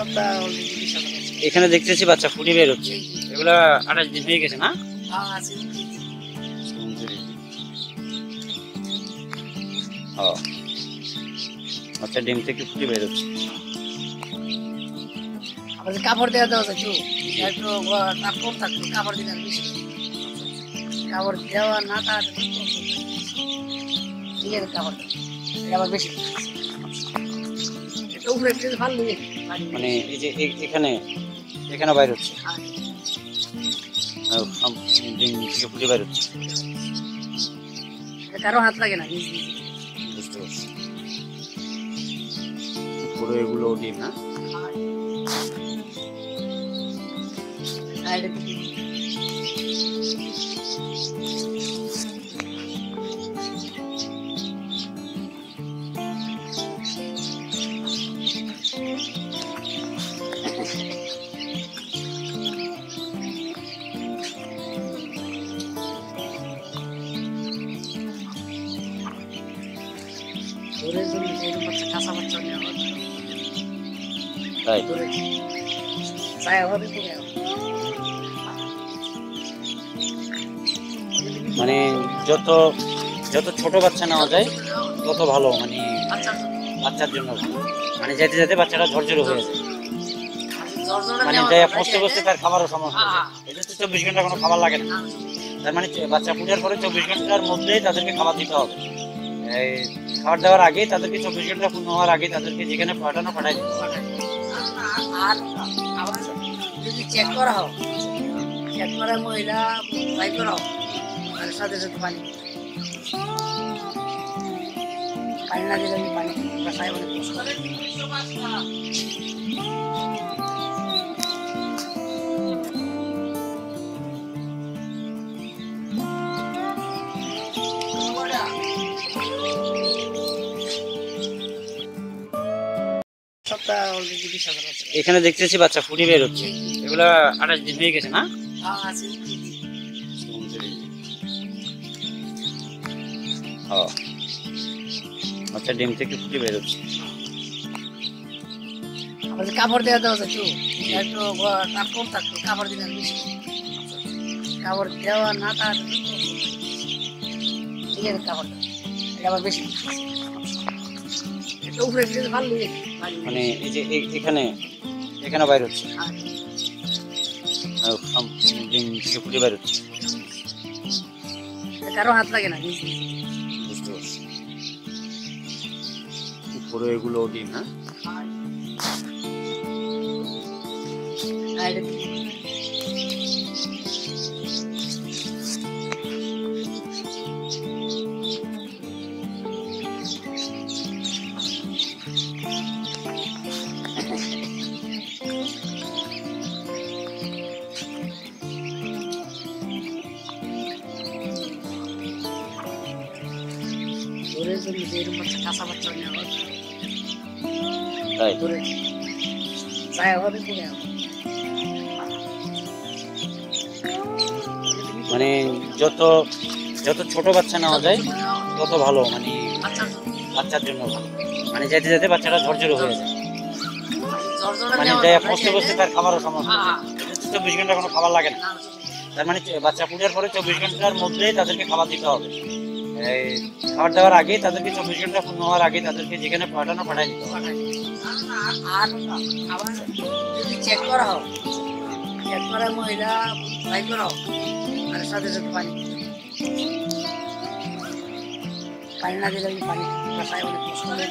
সপ্তাহ অলরেডি 20,000 আছে। এখানে দেখতেছি বাচ্চা ফুটে বের হচ্ছে, এগুলা 28 দিন হয়ে গেছে না? হ্যাঁ আছে। ও আচ্ছা, ডিম থেকে ফুটে বের হচ্ছে। আবার যে কাপড় দেওয়া দেওয়া যায় একটু তার কম থাকতো, কাপড় দিলে আর বেশি। কাপড় দেওয়া না তার নিজের কাপড় এটা আবার বেশি। এটা উপরে একটু ভালো লাগে মানে এই যে এখানে এখানে বাইর হচ্ছে, ডিম থেকে ফুটে বের হচ্ছে। কারো হাত লাগে না, নিজ নিজ বুঝতে পারছি, পুরো এগুলো ডিম না? কাঁচা বাচ্চা তাই মানে যত যত ছোট বাচ্চা নেওয়া যায় তত ভালো, মানে বাচ্চার জন্য ভালো। মানে যেতে যেতে বাচ্চাটা ঝরঝরে হয়ে যায়, মানে যাই কষ্ট করতে তার খাবারও সমস্যা। এটা তো 24 ঘন্টা কোনো খাবার লাগে না, তার মানে বাচ্চা ফুটার পরে 24 ঘন্টার মধ্যেই তাদেরকে খাবার দিতে হবে। এই খাবার দেওয়ার আগে তাদেরকে 24 ঘন্টা পূর্ণ হওয়ার আগে তাদেরকে যেখানে পাঠানো পাঠাই দিতে হবে। আর আবার যদি চেক করা হোক, চেক করা মহিলা ট্রাই করা হোক, তার সাথে সাথে পানি পানি না দিলে পানি বাসায় অনেক কষ্ট করে। সপ্তাহ অলরেডি 20,000 আছে। এখানে দেখতেছি বাচ্চা ফুটে বের হচ্ছে, এগুলা 28 দিন হয়ে গেছে না? হ্যাঁ আছে। ও আচ্ছা, ডিম থেকে ফুটে বের হচ্ছে। আবার যে কাপড় দেওয়া দেওয়া যায় একটু তার কম থাকতো, কাপড় দিলে আর বেশি। কাপড় দেওয়া না তার নিজের কাপড় এটা আবার বেশি। এটা উপরে একটু ভালো লাগে মানে এই যে এখানে এখানে বাইর হচ্ছে, ডিম থেকে ফুটে বের হচ্ছে। কারো হাত লাগে না, নিজ নিজ বুঝতে পারছি, পুরো এগুলো ডিম না? কাঁচা বাচ্চা তাই ধরে মানে যত যত ছোট বাচ্চা নেওয়া যায় তত ভালো, মানে বাচ্চার জন্য ভালো। মানে যেতে যেতে বাচ্চাটা ঝরঝরে হয়ে যায়, মানে যাই কষ্ট করতে তার খাবারও সমস্যা। এটা তো 24 ঘন্টা কোনো খাবার লাগে না, তার মানে বাচ্চা ফুটার পরে 24 ঘন্টার মধ্যেই তাদেরকে খাবার দিতে হবে। এই খাবার দেওয়ার আগে তাদেরকে 24 ঘন্টা পূর্ণ হওয়ার আগে তাদেরকে যেখানে পাঠানো পাঠাই দিতে হবে। আর আবার যদি চেক করা হোক, চেক করা মহিলা ট্রাই করা হোক, তার সাথে সাথে পানি পানি না দিলে পানি বাসায় অনেক কষ্ট করে।